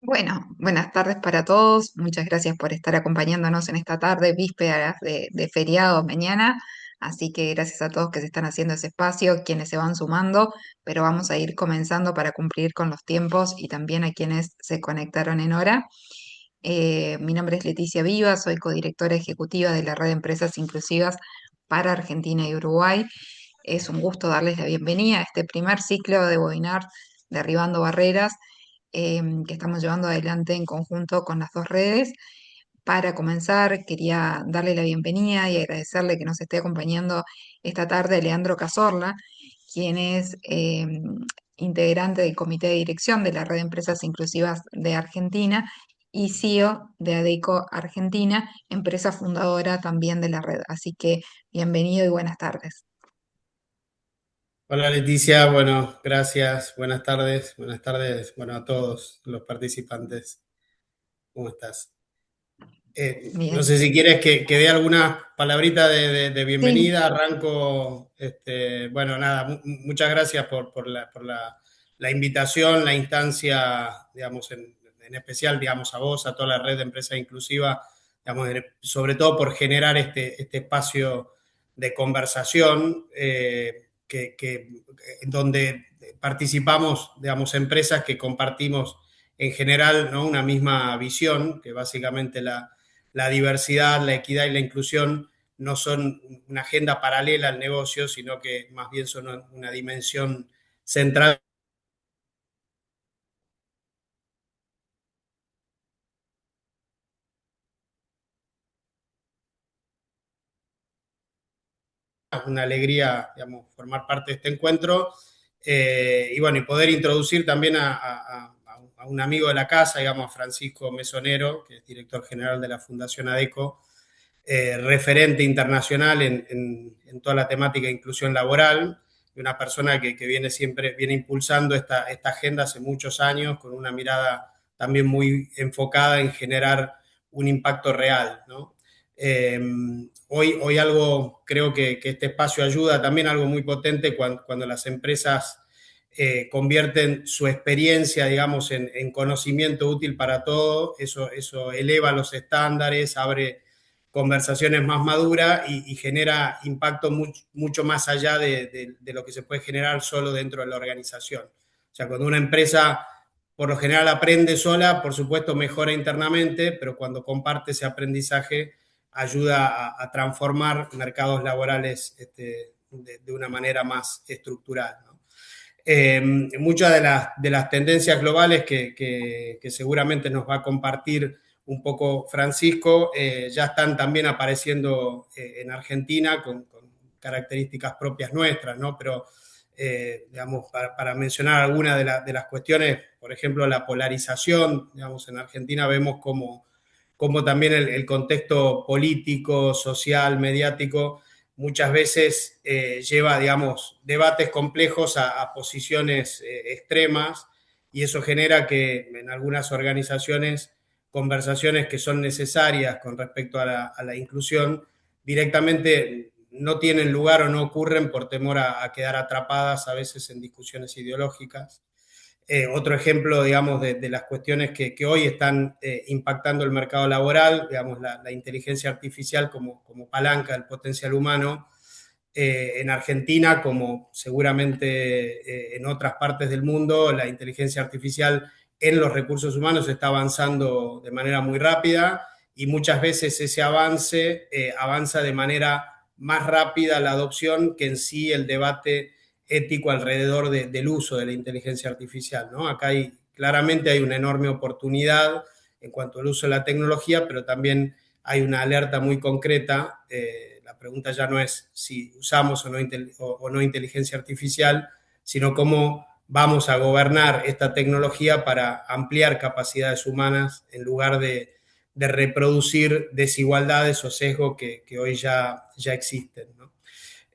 Bueno, buenas tardes para todos. Muchas gracias por estar acompañándonos en esta tarde, vísperas de feriado mañana. Así que gracias a todos que se están haciendo ese espacio, quienes se van sumando, pero vamos a ir comenzando para cumplir con los tiempos y también a quienes se conectaron en hora. Mi nombre es Leticia Viva, soy codirectora ejecutiva de la Red de Empresas Inclusivas para Argentina y Uruguay. Es un gusto darles la bienvenida a este primer ciclo de webinar Derribando Barreras que estamos llevando adelante en conjunto con las dos redes. Para comenzar, quería darle la bienvenida y agradecerle que nos esté acompañando esta tarde Leandro Cazorla, quien es integrante del Comité de Dirección de la Red de Empresas Inclusivas de Argentina y CEO de ADECO Argentina, empresa fundadora también de la red. Así que bienvenido y buenas tardes. Hola Leticia, bueno, gracias, buenas tardes, bueno, a todos los participantes, ¿cómo estás? No Bien. sé si quieres que dé alguna palabrita de Sí, bienvenida, arranco, bueno, nada, muchas gracias la invitación, la instancia, digamos, en especial, digamos, a vos, a toda la red de empresas inclusivas, digamos, sobre todo por generar este espacio de conversación donde participamos, digamos, empresas que compartimos en general, ¿no?, una misma visión, que básicamente la diversidad, la equidad y la inclusión no son una agenda paralela al negocio, sino que más bien son una dimensión central, una alegría, digamos, formar parte de este encuentro y bueno, y poder introducir también a un amigo de la casa, digamos, a Francisco Mesonero, que es director general de la Fundación ADECO, referente internacional en toda la temática de inclusión laboral, y una persona que viene impulsando esta agenda hace muchos años, con una mirada también muy enfocada en generar un impacto real, ¿no? Hoy algo, creo que este espacio ayuda también algo muy potente cuando las empresas convierten su experiencia, digamos, en conocimiento útil para todo, eso eleva los estándares, abre conversaciones más maduras y genera impacto mucho más allá de lo que se puede generar solo dentro de la organización. O sea, cuando una empresa por lo general aprende sola, por supuesto mejora internamente, pero cuando comparte ese aprendizaje ayuda a transformar mercados laborales de una manera más estructural, ¿no? Muchas de las tendencias globales que seguramente nos va a compartir un poco Francisco, ya están también apareciendo en Argentina con características propias nuestras, ¿no? Pero, digamos, para mencionar algunas de las cuestiones, por ejemplo, la polarización, digamos, en Argentina vemos como también el contexto político, social, mediático, muchas veces lleva, digamos, debates complejos a posiciones extremas, y eso genera que en algunas organizaciones conversaciones que son necesarias con respecto a la inclusión directamente no tienen lugar o no ocurren por temor a quedar atrapadas a veces en discusiones ideológicas. Otro ejemplo, digamos, de las cuestiones que hoy están impactando el mercado laboral, digamos, la inteligencia artificial como palanca del potencial humano, en Argentina, como seguramente en otras partes del mundo, la inteligencia artificial en los recursos humanos está avanzando de manera muy rápida, y muchas veces ese avance avanza de manera más rápida la adopción que en sí el debate ético alrededor del uso de la inteligencia artificial, ¿no? Acá claramente hay una enorme oportunidad en cuanto al uso de la tecnología, pero también hay una alerta muy concreta. La pregunta ya no es si usamos o no inteligencia artificial, sino cómo vamos a gobernar esta tecnología para ampliar capacidades humanas en lugar de reproducir desigualdades o sesgos que hoy ya existen, ¿no?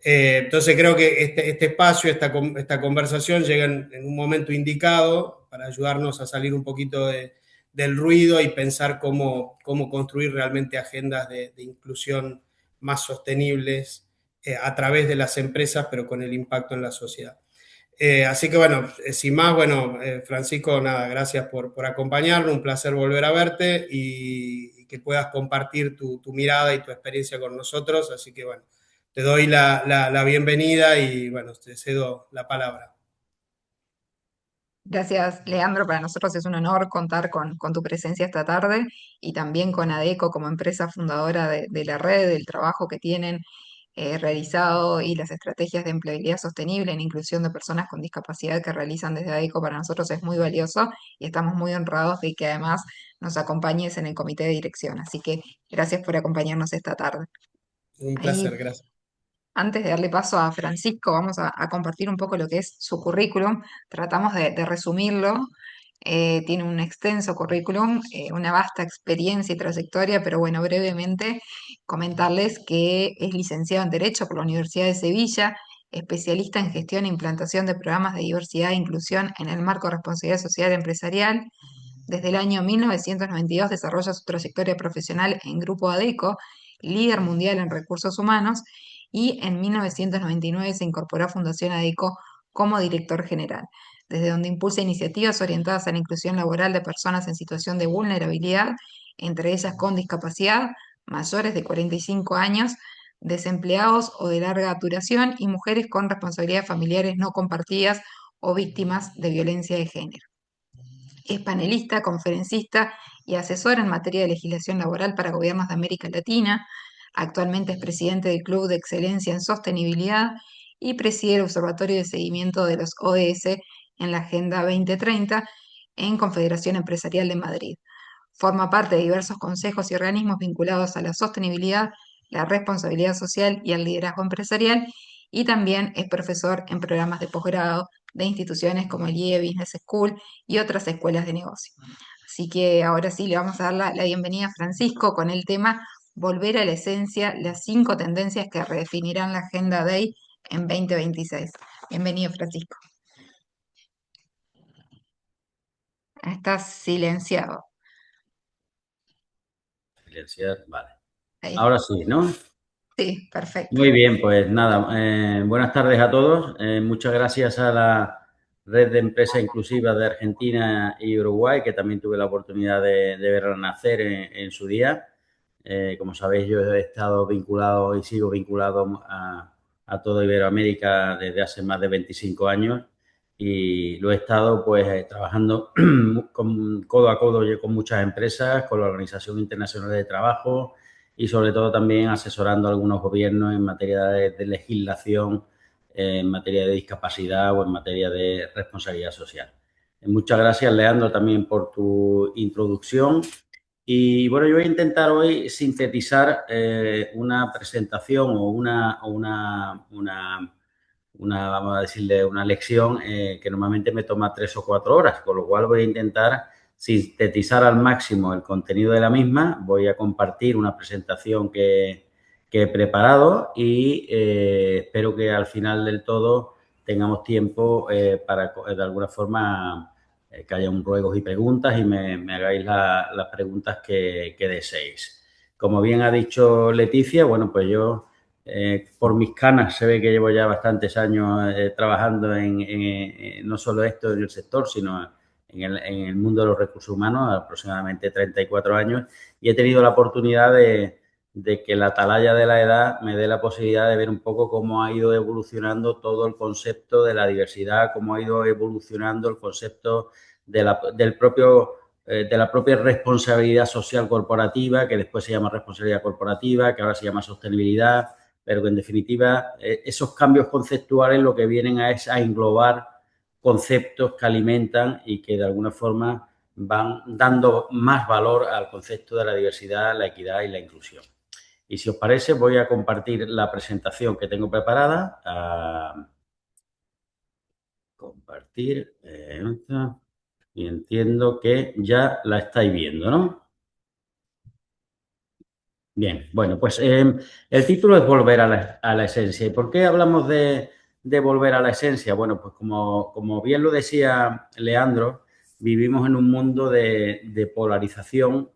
Entonces creo que este espacio, esta conversación llega en un momento indicado para ayudarnos a salir un poquito del ruido y pensar cómo construir realmente agendas de inclusión más sostenibles a través de las empresas, pero con el impacto en la sociedad. Así que bueno, sin más, bueno, Francisco, nada, gracias por acompañarnos, un placer volver a verte y que puedas compartir tu mirada y tu experiencia con nosotros. Así que bueno, te doy la bienvenida y bueno, te cedo la palabra. Gracias, Leandro. Para nosotros es un honor contar con tu presencia esta tarde y también con ADECO como empresa fundadora de la red, del trabajo que tienen realizado y las estrategias de empleabilidad sostenible en inclusión de personas con discapacidad que realizan desde ADECO. Para nosotros es muy valioso y estamos muy honrados de que además nos acompañes en el comité de dirección. Así que gracias por acompañarnos esta tarde. Un placer, Ahí gracias. antes de darle paso a Francisco, vamos a compartir un poco lo que es su currículum. Tratamos de resumirlo. Tiene un extenso currículum, una vasta experiencia y trayectoria, pero bueno, brevemente comentarles que es licenciado en Derecho por la Universidad de Sevilla, especialista en gestión e implantación de programas de diversidad e inclusión en el marco de responsabilidad social empresarial. Desde el año 1992 desarrolla su trayectoria profesional en Grupo ADECO, líder mundial en recursos humanos, y en 1999 se incorporó a Fundación ADECO como director general, desde donde impulsa iniciativas orientadas a la inclusión laboral de personas en situación de vulnerabilidad, entre ellas con discapacidad, mayores de 45 años, desempleados o de larga duración y mujeres con responsabilidades familiares no compartidas o víctimas de violencia de género. Es panelista, conferencista y asesor en materia de legislación laboral para gobiernos de América Latina. Actualmente es presidente del Club de Excelencia en Sostenibilidad y preside el Observatorio de Seguimiento de los ODS en la Agenda 2030 en Confederación Empresarial de Madrid. Forma parte de diversos consejos y organismos vinculados a la sostenibilidad, la responsabilidad social y el liderazgo empresarial, y también es profesor en programas de posgrado de instituciones como el IE Business School y otras escuelas de negocio. Así que ahora sí le vamos a dar la bienvenida a Francisco con el tema Volver a la esencia, las 5 tendencias que redefinirán la Agenda Day en 2026. Bienvenido, Francisco. Estás silenciado. Silenciar, vale. Ahí. Ahora sí, ¿no? Sí, perfecto. Muy bien, pues nada, buenas tardes a todos. Muchas gracias a la Red de Empresas Inclusivas de Argentina y Uruguay, que también tuve la oportunidad de verla nacer en su día. Como sabéis, yo he estado vinculado y sigo vinculado a toda Iberoamérica desde hace más de 25 años y lo he estado pues trabajando codo a codo con muchas empresas, con la Organización Internacional de Trabajo, y sobre todo también asesorando a algunos gobiernos en materia de legislación, en materia de discapacidad o en materia de responsabilidad social. Muchas gracias, Leandro, también por tu introducción. Y bueno, yo voy a intentar hoy sintetizar una presentación o vamos a decirle, una lección que normalmente me toma 3 o 4 horas, con lo cual voy a intentar sintetizar al máximo el contenido de la misma. Voy a compartir una presentación que he preparado y espero que al final del todo tengamos tiempo para, de alguna forma, que haya un ruegos y preguntas y me hagáis las preguntas que deseéis. Como bien ha dicho Leticia, bueno, pues yo por mis canas se ve que llevo ya bastantes años trabajando en no solo esto en el sector, sino en el mundo de los recursos humanos, aproximadamente 34 años, y he tenido la oportunidad de que la atalaya de la edad me dé la posibilidad de ver un poco cómo ha ido evolucionando todo el concepto de la diversidad, cómo ha ido evolucionando el concepto del propio de la propia responsabilidad social corporativa, que después se llama responsabilidad corporativa, que ahora se llama sostenibilidad, pero que en definitiva esos cambios conceptuales lo que vienen es a englobar conceptos que alimentan y que de alguna forma van dando más valor al concepto de la diversidad, la equidad y la inclusión. Y si os parece, voy a compartir la presentación que tengo preparada. Compartir. Y entiendo que ya la estáis viendo, ¿no? Bien, bueno, pues el título es Volver a la esencia. ¿Y por qué hablamos de volver a la esencia? Bueno, pues como bien lo decía Leandro, vivimos en un mundo de polarización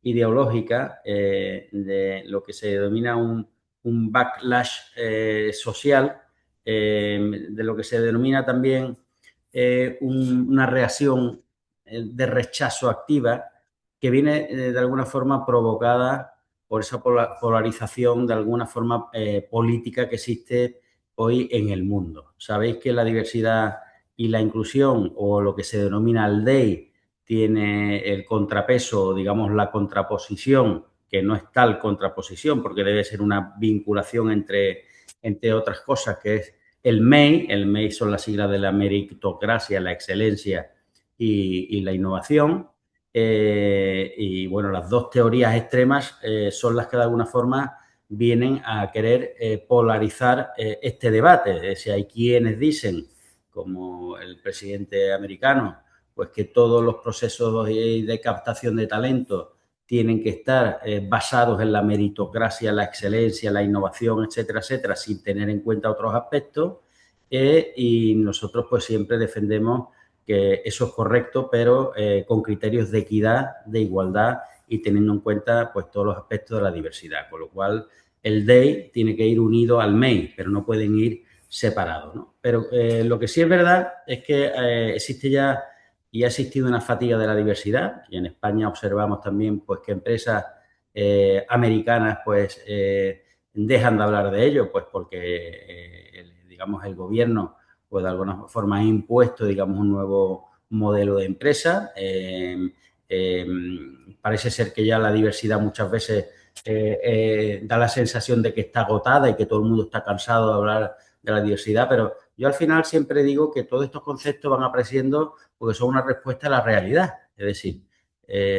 ideológica, de lo que se denomina un backlash social, de lo que se denomina también una reacción de rechazo activa que viene de alguna forma provocada por esa polarización de alguna forma política que existe hoy en el mundo. Sabéis que la diversidad y la inclusión, o lo que se denomina el DEI, tiene el contrapeso, digamos, la contraposición, que no es tal contraposición, porque debe ser una vinculación entre otras cosas, que es el MEI. El MEI son las siglas de la meritocracia, la excelencia y la innovación. Y bueno, las dos teorías extremas son las que de alguna forma vienen a querer polarizar este debate. Si hay quienes dicen, como el presidente americano, pues que todos los procesos de captación de talento tienen que estar basados en la meritocracia, la excelencia, la innovación, etcétera, etcétera, sin tener en cuenta otros aspectos. Y nosotros pues siempre defendemos que eso es correcto, pero con criterios de equidad, de igualdad y teniendo en cuenta pues todos los aspectos de la diversidad. Con lo cual el DEI tiene que ir unido al MEI, pero no pueden ir separados, ¿no? Pero lo que sí es verdad es que existe ya y ha existido una fatiga de la diversidad, y en España observamos también pues que empresas americanas pues dejan de hablar de ello, pues porque digamos el gobierno pues de alguna forma ha impuesto, digamos, un nuevo modelo de empresa. Parece ser que ya la diversidad muchas veces da la sensación de que está agotada y que todo el mundo está cansado de hablar de la diversidad, pero yo al final siempre digo que todos estos conceptos van apareciendo porque son una respuesta a la realidad. Es decir,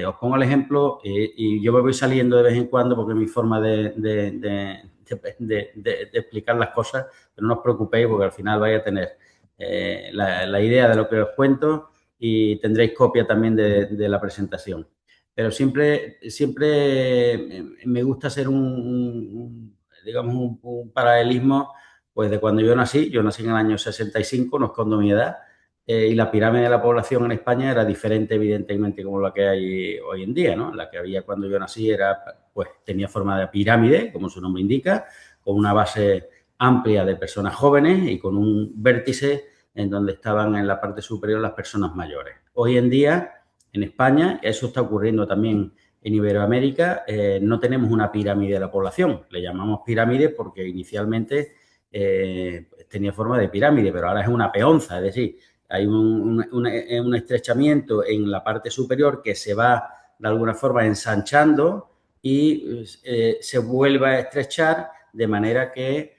os pongo el ejemplo y yo me voy saliendo de vez en cuando porque es mi forma de explicar las cosas, pero no os preocupéis porque al final vais a tener la idea de lo que os cuento y tendréis copia también de la presentación. Pero siempre me gusta hacer digamos, un paralelismo pues de cuando yo nací en el año 65, no escondo mi edad, y la pirámide de la población en España era diferente, evidentemente, como la que hay hoy en día, ¿no? La que había cuando yo nací pues tenía forma de pirámide, como su nombre indica, con una base amplia de personas jóvenes y con un vértice en donde estaban en la parte superior las personas mayores. Hoy en día, en España, eso está ocurriendo también en Iberoamérica, no tenemos una pirámide de la población. Le llamamos pirámide porque inicialmente tenía forma de pirámide, pero ahora es una peonza, es decir, hay un estrechamiento en la parte superior que se va de alguna forma ensanchando y se vuelve a estrechar de manera que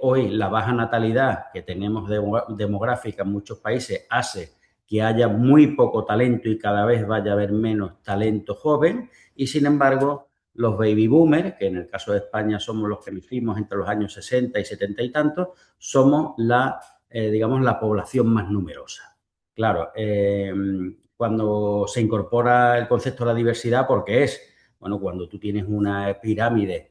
hoy la baja natalidad que tenemos demográfica en muchos países hace que haya muy poco talento y cada vez vaya a haber menos talento joven y sin embargo los baby boomers, que en el caso de España somos los que nacimos entre los años 60 y 70 y tantos, somos digamos, la población más numerosa. Claro, cuando se incorpora el concepto de la diversidad, ¿por qué es? Bueno, cuando tú tienes una pirámide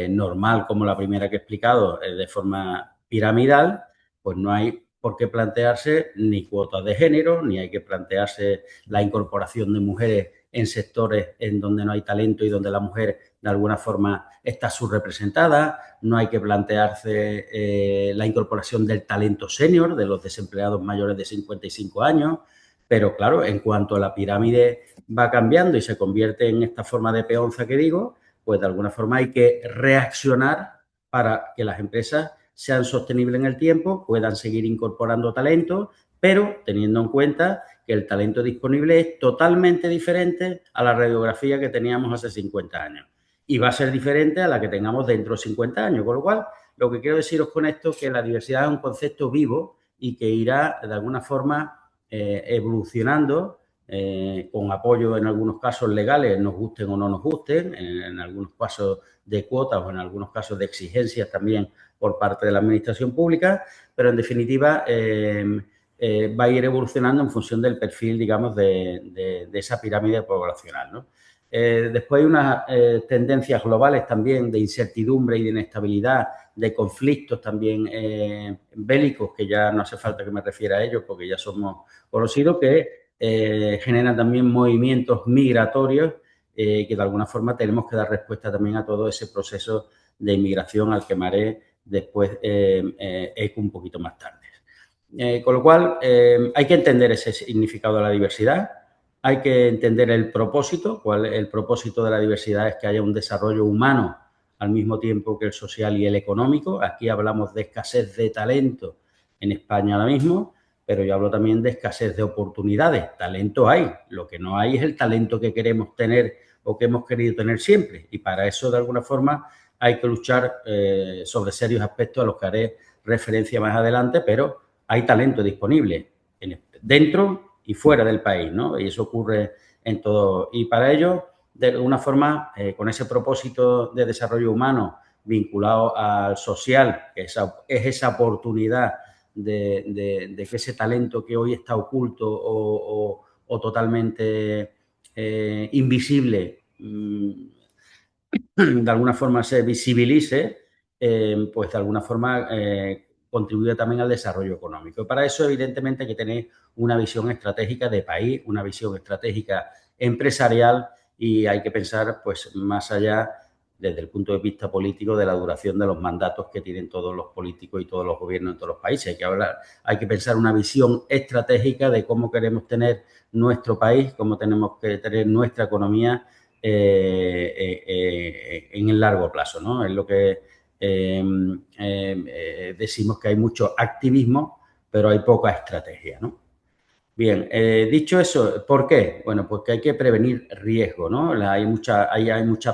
normal, como la primera que he explicado, de forma piramidal, pues no hay por qué plantearse ni cuotas de género, ni hay que plantearse la incorporación de mujeres en sectores en donde no hay talento y donde la mujer de alguna forma está subrepresentada, no hay que plantearse la incorporación del talento senior, de los desempleados mayores de 55 años, pero claro, en cuanto a la pirámide va cambiando y se convierte en esta forma de peonza que digo, pues de alguna forma hay que reaccionar para que las empresas sean sostenibles en el tiempo, puedan seguir incorporando talento, pero teniendo en cuenta que el talento disponible es totalmente diferente a la radiografía que teníamos hace 50 años. Y va a ser diferente a la que tengamos dentro de 50 años. Con lo cual, lo que quiero deciros con esto es que la diversidad es un concepto vivo y que irá, de alguna forma, evolucionando con apoyo en algunos casos legales, nos gusten o no nos gusten, en algunos casos de cuotas o en algunos casos de exigencias también por parte de la administración pública, pero en definitiva va a ir evolucionando en función del perfil, digamos, de esa pirámide poblacional, ¿no? Después hay unas tendencias globales también de incertidumbre y de inestabilidad, de conflictos también bélicos, que ya no hace falta que me refiera a ellos porque ya somos conocidos, que generan también movimientos migratorios que de alguna forma tenemos que dar respuesta también a todo ese proceso de inmigración al que Maré después ECO un poquito más tarde. Con lo cual, hay que entender ese significado de la diversidad, hay que entender el propósito. El propósito de la diversidad es que haya un desarrollo humano al mismo tiempo que el social y el económico. Aquí hablamos de escasez de talento en España ahora mismo, pero yo hablo también de escasez de oportunidades. Talento hay, lo que no hay es el talento que queremos tener o que hemos querido tener siempre, y para eso, de alguna forma, hay que luchar sobre serios aspectos a los que haré referencia más adelante, pero hay talento disponible dentro y fuera del país, ¿no? Y eso ocurre en todo. Y para ello, de alguna forma, con ese propósito de desarrollo humano vinculado al social, que es esa oportunidad de que ese talento que hoy está oculto o totalmente invisible, de alguna forma se visibilice, pues de alguna forma contribuye también al desarrollo económico. Y para eso, evidentemente, hay que tener una visión estratégica de país, una visión estratégica empresarial, y hay que pensar pues más allá desde el punto de vista político de la duración de los mandatos que tienen todos los políticos y todos los gobiernos en todos los países. Hay que pensar una visión estratégica de cómo queremos tener nuestro país, cómo tenemos que tener nuestra economía en el largo plazo, ¿no? Es lo que decimos, que hay mucho activismo, pero hay poca estrategia, ¿no? Bien, dicho eso, ¿por qué? Bueno, porque hay que prevenir riesgo, ¿no? Hay mucha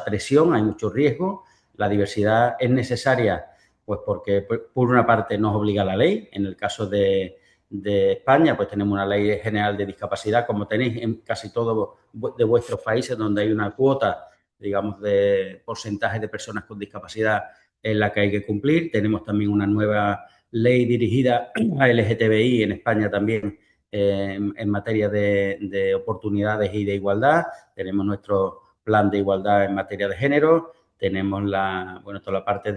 presión, hay mucho riesgo. La diversidad es necesaria, pues porque por una parte nos obliga la ley. En el caso de España, pues tenemos una ley general de discapacidad, como tenéis en casi todos de vuestros países, donde hay una cuota, digamos, de porcentaje de personas con discapacidad en la que hay que cumplir. Tenemos también una nueva ley dirigida a LGTBI en España también, en materia de oportunidades y de igualdad. Tenemos nuestro plan de igualdad en materia de género, tenemos toda la parte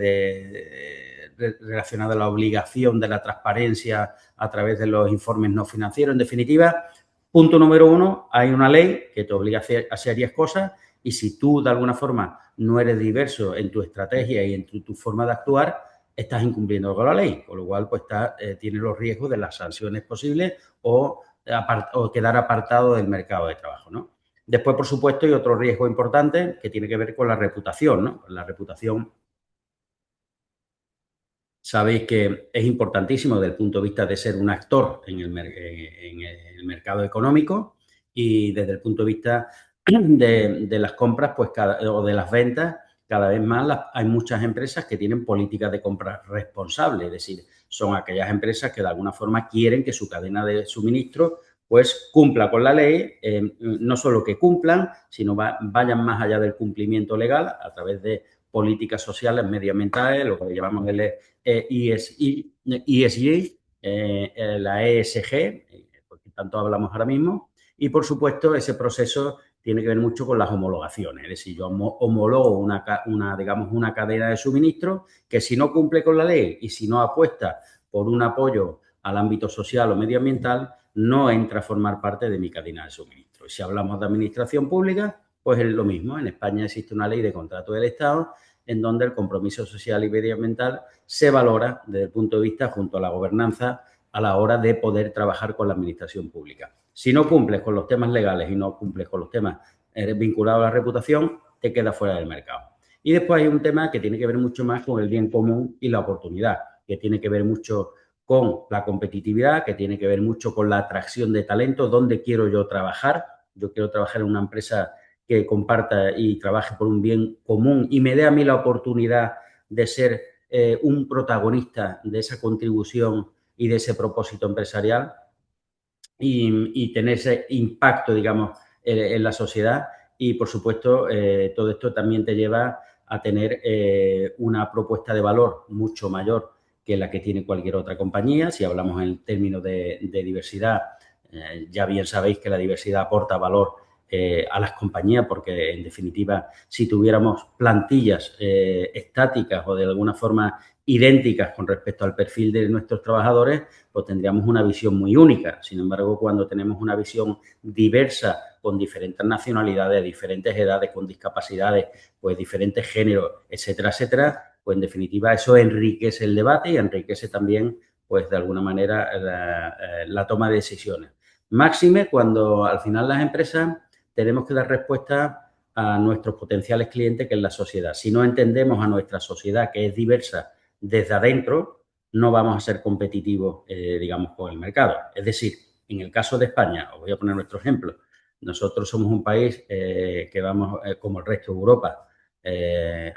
relacionada a la obligación de la transparencia a través de los informes no financieros. En definitiva, punto número 1, hay una ley que te obliga a serias cosas, y si tú de alguna forma no eres diverso en tu estrategia y en tu forma de actuar, estás incumpliendo con la ley, con lo cual pues tiene los riesgos de las sanciones posibles o quedar apartado del mercado de trabajo, ¿no? Después, por supuesto, hay otro riesgo importante que tiene que ver con la reputación, ¿no? La reputación, sabéis que es importantísimo desde el punto de vista de ser un actor en el mercado económico, y desde el punto de vista de las compras, pues o de las ventas, cada vez más hay muchas empresas que tienen políticas de compras responsables, es decir, son aquellas empresas que de alguna forma quieren que su cadena de suministro pues cumpla con la ley, no solo que cumplan, sino vayan más allá del cumplimiento legal a través de políticas sociales, medioambientales, lo que llamamos el ESG, la ESG, porque tanto hablamos ahora mismo, y por supuesto ese proceso tiene que ver mucho con las homologaciones, es decir, yo homologo una cadena de suministro que, si no cumple con la ley y si no apuesta por un apoyo al ámbito social o medioambiental, no entra a formar parte de mi cadena de suministro. Y si hablamos de administración pública, pues es lo mismo. En España existe una ley de contrato del Estado en donde el compromiso social y medioambiental se valora desde el punto de vista, junto a la gobernanza, a la hora de poder trabajar con la administración pública. Si no cumples con los temas legales y no cumples con los temas vinculados a la reputación, te quedas fuera del mercado. Y después hay un tema que tiene que ver mucho más con el bien común y la oportunidad, que tiene que ver mucho con la competitividad, que tiene que ver mucho con la atracción de talento. ¿Dónde quiero yo trabajar? Yo quiero trabajar en una empresa que comparta y trabaje por un bien común y me dé a mí la oportunidad de ser un protagonista de esa contribución y de ese propósito empresarial, y tener ese impacto, digamos, en la sociedad. Y, por supuesto, todo esto también te lleva a tener una propuesta de valor mucho mayor que la que tiene cualquier otra compañía. Si hablamos en términos de diversidad, ya bien sabéis que la diversidad aporta valor a las compañías, porque, en definitiva, si tuviéramos plantillas estáticas o de alguna forma idénticas con respecto al perfil de nuestros trabajadores, pues tendríamos una visión muy única. Sin embargo, cuando tenemos una visión diversa, con diferentes nacionalidades, diferentes edades, con discapacidades, pues diferentes géneros, etcétera, etcétera, pues en definitiva eso enriquece el debate y enriquece también, pues de alguna manera, la toma de decisiones. Máxime cuando al final las empresas tenemos que dar respuesta a nuestros potenciales clientes, que es la sociedad. Si no entendemos a nuestra sociedad, que es diversa desde adentro, no vamos a ser competitivos, digamos, con el mercado. Es decir, en el caso de España, os voy a poner nuestro ejemplo, nosotros somos un país que vamos, como el resto de Europa,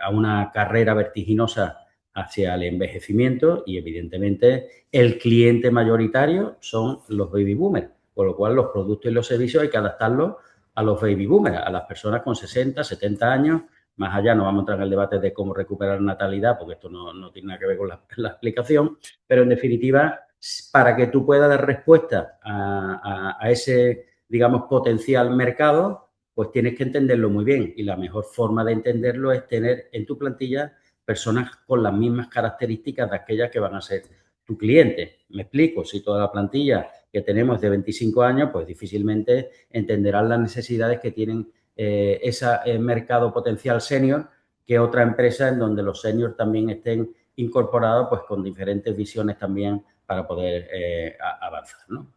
a una carrera vertiginosa hacia el envejecimiento y, evidentemente, el cliente mayoritario son los baby boomers, con lo cual los productos y los servicios hay que adaptarlos a los baby boomers, a las personas con 60, 70 años. Más allá no vamos a entrar en el debate de cómo recuperar natalidad, porque esto no tiene nada que ver con la explicación, pero en definitiva, para que tú puedas dar respuesta a ese, digamos, potencial mercado, pues tienes que entenderlo muy bien. Y la mejor forma de entenderlo es tener en tu plantilla personas con las mismas características de aquellas que van a ser tu cliente. Me explico, si toda la plantilla que tenemos es de 25 años, pues difícilmente entenderán las necesidades que tienen ese mercado potencial senior que otra empresa en donde los seniors también estén incorporados, pues con diferentes visiones también para poder avanzar, ¿no?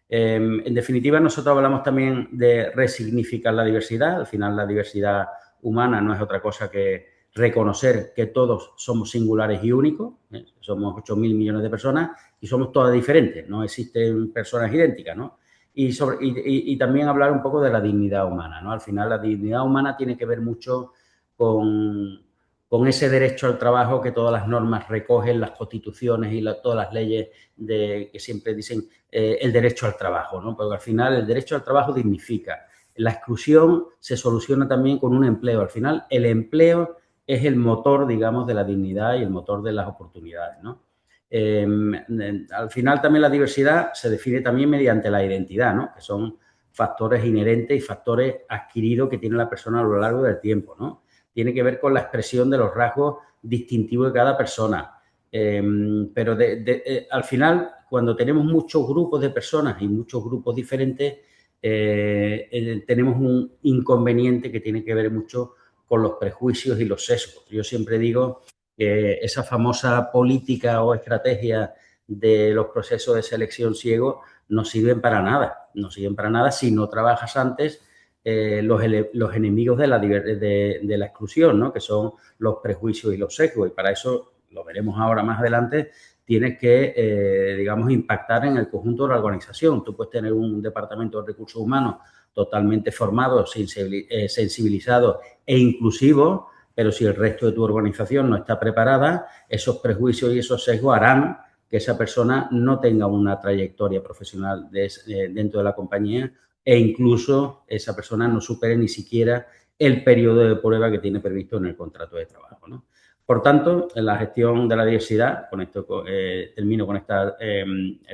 En definitiva, nosotros hablamos también de resignificar la diversidad. Al final, la diversidad humana no es otra cosa que reconocer que todos somos singulares y únicos. Somos 8.000 millones de personas y somos todas diferentes. No existen personas idénticas, ¿no? Y también hablar un poco de la dignidad humana, ¿no? Al final, la dignidad humana tiene que ver mucho con, con ese derecho al trabajo que todas las normas recogen, las constituciones y todas las leyes que siempre dicen el derecho al trabajo, ¿no? Porque al final el derecho al trabajo dignifica. La exclusión se soluciona también con un empleo. Al final el empleo es el motor, digamos, de la dignidad y el motor de las oportunidades, ¿no? Al final también la diversidad se define también mediante la identidad, ¿no? Que son factores inherentes y factores adquiridos que tiene la persona a lo largo del tiempo, ¿no? Tiene que ver con la expresión de los rasgos distintivos de cada persona. Pero al final, cuando tenemos muchos grupos de personas y muchos grupos diferentes, tenemos un inconveniente que tiene que ver mucho con los prejuicios y los sesgos. Yo siempre digo que esa famosa política o estrategia de los procesos de selección ciego no sirven para nada. No sirven para nada si no trabajas antes los enemigos de la exclusión, ¿no? Que son los prejuicios y los sesgos. Y para eso, lo veremos ahora más adelante, tienes que, digamos, impactar en el conjunto de la organización. Tú puedes tener un departamento de recursos humanos totalmente formado, sensibilizado e inclusivo, pero si el resto de tu organización no está preparada, esos prejuicios y esos sesgos harán que esa persona no tenga una trayectoria profesional dentro de la compañía e incluso esa persona no supere ni siquiera el periodo de prueba que tiene previsto en el contrato de trabajo, ¿no? Por tanto, en la gestión de la diversidad, con esto termino con esta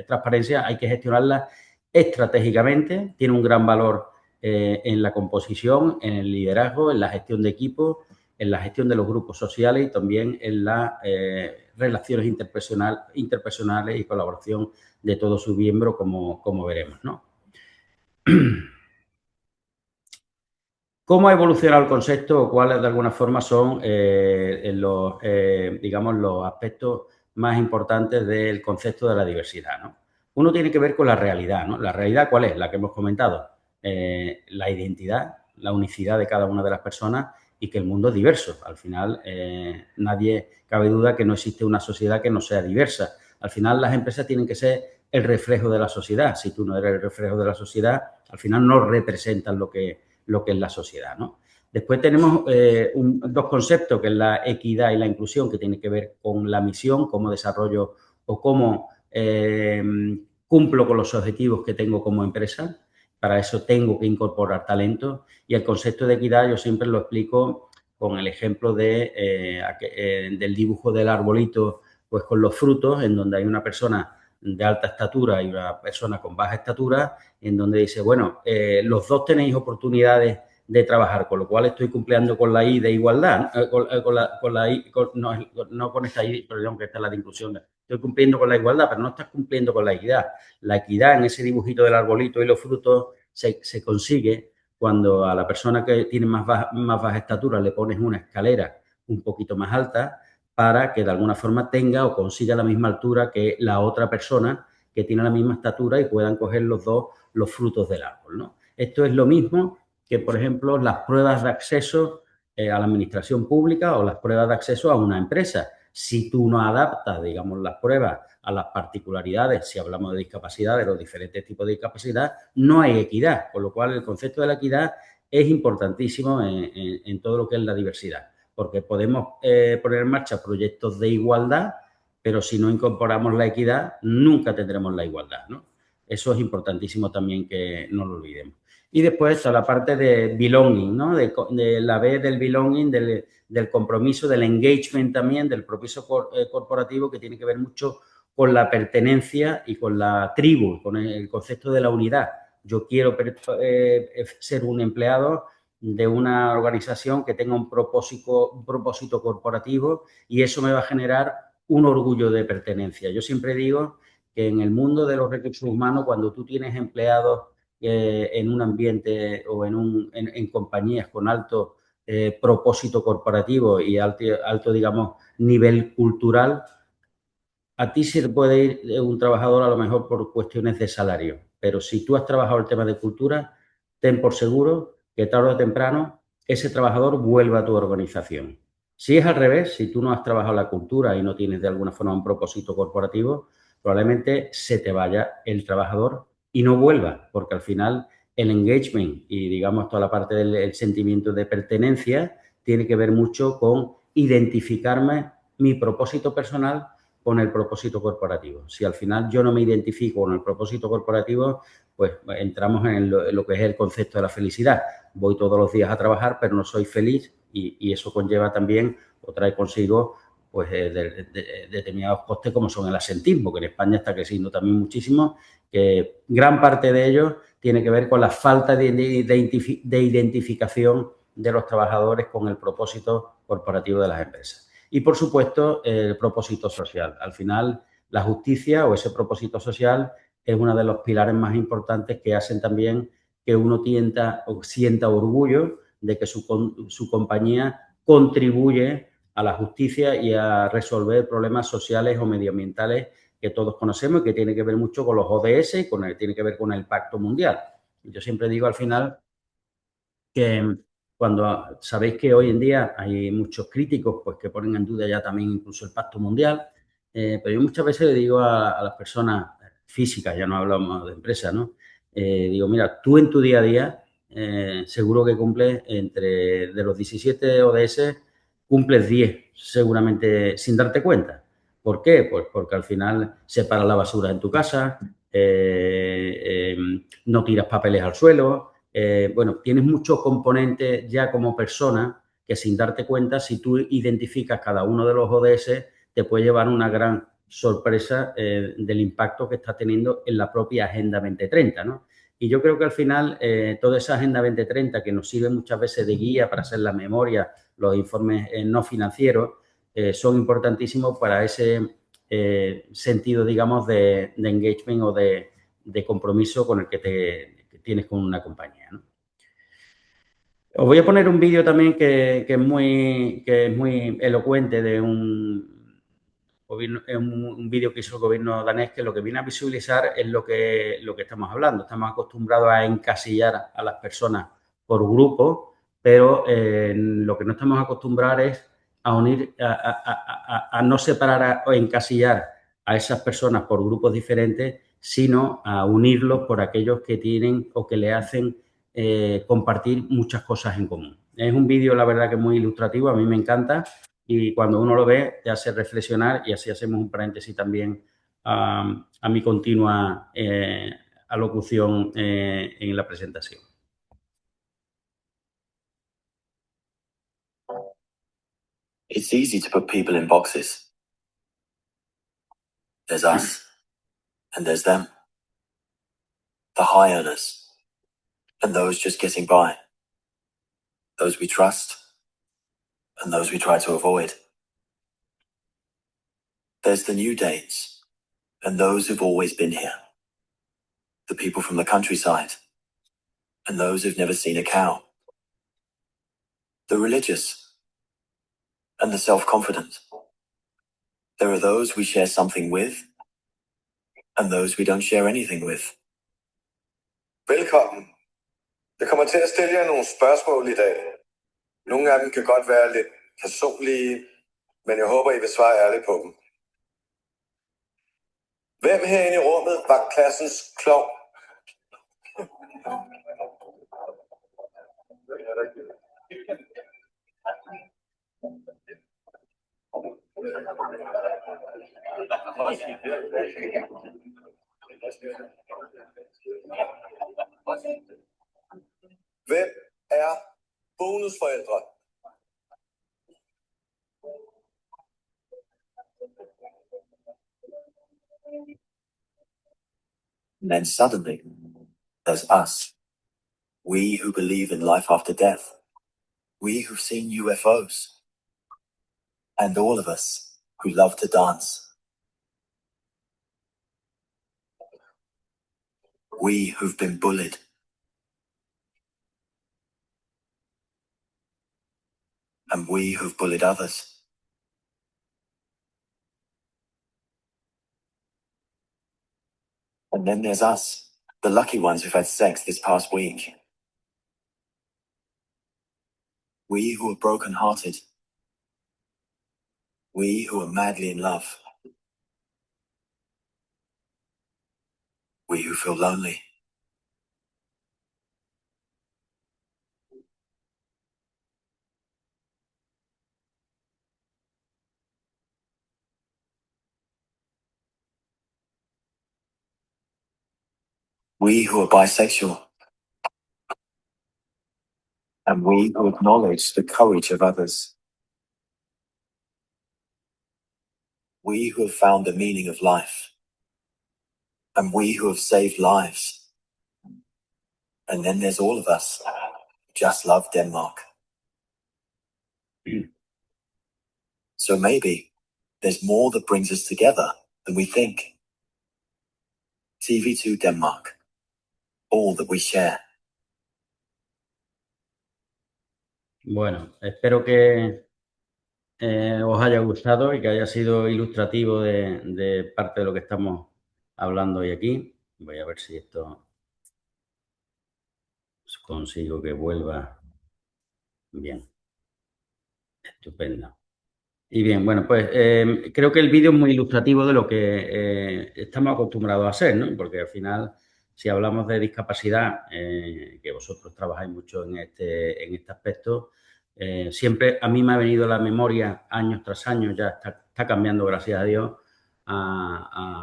transparencia, hay que gestionarla estratégicamente, tiene un gran valor en la composición, en el liderazgo, en la gestión de equipos, en la gestión de los grupos sociales y también en las relaciones interpersonales y colaboración de todos sus miembros, como veremos, ¿no? ¿Cómo ha evolucionado el concepto o cuáles de alguna forma son digamos, los aspectos más importantes del concepto de la diversidad, ¿no? Uno tiene que ver con la realidad, ¿no? ¿La realidad cuál es? La que hemos comentado. La identidad, la unicidad de cada una de las personas y que el mundo es diverso. Al final, nadie cabe duda que no existe una sociedad que no sea diversa. Al final, las empresas tienen que ser el reflejo de la sociedad. Si tú no eres el reflejo de la sociedad, al final no representas lo que es la sociedad, ¿no? Después tenemos dos conceptos, que es la equidad y la inclusión, que tiene que ver con la misión, cómo desarrollo o cómo cumplo con los objetivos que tengo como empresa. Para eso tengo que incorporar talento. Y el concepto de equidad yo siempre lo explico con el ejemplo del dibujo del arbolito, pues con los frutos, en donde hay una persona de alta estatura y una persona con baja estatura, en donde dice, bueno, los dos tenéis oportunidades de trabajar, con lo cual estoy cumpliendo con la I de igualdad, no con esta I, perdón, que esta es la de inclusión, estoy cumpliendo con la igualdad, pero no estás cumpliendo con la equidad. La equidad en ese dibujito del arbolito y los frutos se consigue cuando a la persona que tiene más baja estatura le pones una escalera un poquito más alta, para que de alguna forma tenga o consiga la misma altura que la otra persona que tiene la misma estatura y puedan coger los dos los frutos del árbol, ¿no? Esto es lo mismo que, por ejemplo, las pruebas de acceso a la administración pública o las pruebas de acceso a una empresa. Si tú no adaptas, digamos, las pruebas a las particularidades, si hablamos de discapacidad, de los diferentes tipos de discapacidad, no hay equidad, con lo cual el concepto de la equidad es importantísimo en todo lo que es la diversidad, porque podemos poner en marcha proyectos de igualdad, pero si no incorporamos la equidad, nunca tendremos la igualdad, ¿no? Eso es importantísimo también que no lo olvidemos. Y después está la parte de belonging, ¿no? De la B del belonging, del compromiso, del engagement también, del propósito corporativo, que tiene que ver mucho con la pertenencia y con la tribu, con el concepto de la unidad. Yo quiero ser un empleado de una organización que tenga un propósito corporativo y eso me va a generar un orgullo de pertenencia. Yo siempre digo que en el mundo de los recursos humanos, cuando tú tienes empleados en un ambiente o en compañías con alto propósito corporativo y alto, digamos, nivel cultural, a ti se te puede ir un trabajador a lo mejor por cuestiones de salario, pero si tú has trabajado el tema de cultura, ten por seguro que tarde o temprano ese trabajador vuelva a tu organización. Si es al revés, si tú no has trabajado la cultura y no tienes de alguna forma un propósito corporativo, probablemente se te vaya el trabajador y no vuelva, porque al final el engagement y digamos toda la parte del sentimiento de pertenencia tiene que ver mucho con identificarme mi propósito personal con el propósito corporativo. Si al final yo no me identifico con el propósito corporativo, pues entramos en lo que es el concepto de la felicidad. Voy todos los días a trabajar, pero no soy feliz y eso conlleva también o trae consigo pues determinados costes como son el asentismo, que en España está creciendo también muchísimo, que gran parte de ellos tiene que ver con la falta de identificación de los trabajadores con el propósito corporativo de las empresas. Y, por supuesto, el propósito social. Al final, la justicia o ese propósito social es uno de los pilares más importantes que hacen también que uno sienta orgullo de que su compañía contribuye a la justicia y a resolver problemas sociales o medioambientales que todos conocemos y que tiene que ver mucho con los ODS y tiene que ver con el Pacto Mundial. Yo siempre digo al final que cuando sabéis que hoy en día hay muchos críticos pues, que ponen en duda ya también incluso el Pacto Mundial, pero yo muchas veces le digo a las personas físicas, ya no hablamos de empresas, ¿no? Digo, mira, tú en tu día a día seguro que cumples de los 17 ODS, cumples 10 seguramente sin darte cuenta. ¿Por qué? Pues porque al final separas la basura en tu casa, no tiras papeles al suelo, bueno, tienes muchos componentes ya como persona que sin darte cuenta, si tú identificas cada uno de los ODS, te puede llevar una gran sorpresa del impacto que está teniendo en la propia Agenda 2030, ¿no? Y yo creo que al final toda esa Agenda 2030 que nos sirve muchas veces de guía para hacer la memoria, los informes no financieros, son importantísimos para ese sentido, digamos, de engagement o de compromiso con el que tienes con una compañía, ¿no? Os voy a poner un vídeo también que es muy elocuente de un vídeo que hizo el gobierno danés, que lo que viene a visualizar es lo que estamos hablando. Estamos acostumbrados a encasillar a las personas por grupos, pero lo que no estamos acostumbrados es a unir, a no separar o encasillar a esas personas por grupos diferentes, sino a unirlos por aquellos que tienen o que le hacen compartir muchas cosas en común. Es un vídeo, la verdad, que es muy ilustrativo, a mí me encanta y cuando uno lo ve te hace reflexionar y así hacemos un paréntesis también a mi continua alocución en la presentación. It's easy to put people in boxes. There's us, and there's them. The high earners, and those just getting by. Those we trust, and those we try to avoid. There's the new Danes, and those who've always been here. The people from the countryside, and those who've never seen a cow. The religious, and the self-confident. There are those we share something with, and those we don't share anything with. Velkommen. Jeg kommer til at stille jer nogle spørgsmål i dag. Nogle af dem kan godt være lidt personlige, men jeg håber, I vil svare ærligt på dem. Hvem herinde i rummet var klassens klovn? Hvem er bonusforældre? And then suddenly, there's us. We who believe in life after death. We who've seen UFOs. And all of us who love to dance. We who've been bullied. And we who've bullied others. And then there's us, the lucky ones who've had sex this past week. We who are broken-hearted. We who are madly in love. We who feel lonely. We who are bisexual. And we who acknowledge the courage of others. We who have found the meaning of life. And we who have saved lives. And then there's all of us who just love Denmark. So maybe there's more that brings us together than we think. TV2 Denmark. All that we share. Bueno, espero que os haya gustado y que haya sido ilustrativo de parte de lo que estamos hablando hoy aquí. Voy a ver si esto consigo que vuelva bien. Estupendo. Y bien, bueno, pues creo que el vídeo es muy ilustrativo de lo que estamos acostumbrados a hacer, ¿no? Porque al final, si hablamos de discapacidad, que vosotros trabajáis mucho en este aspecto, siempre a mí me ha venido a la memoria, años tras años, ya está cambiando, gracias a Dios,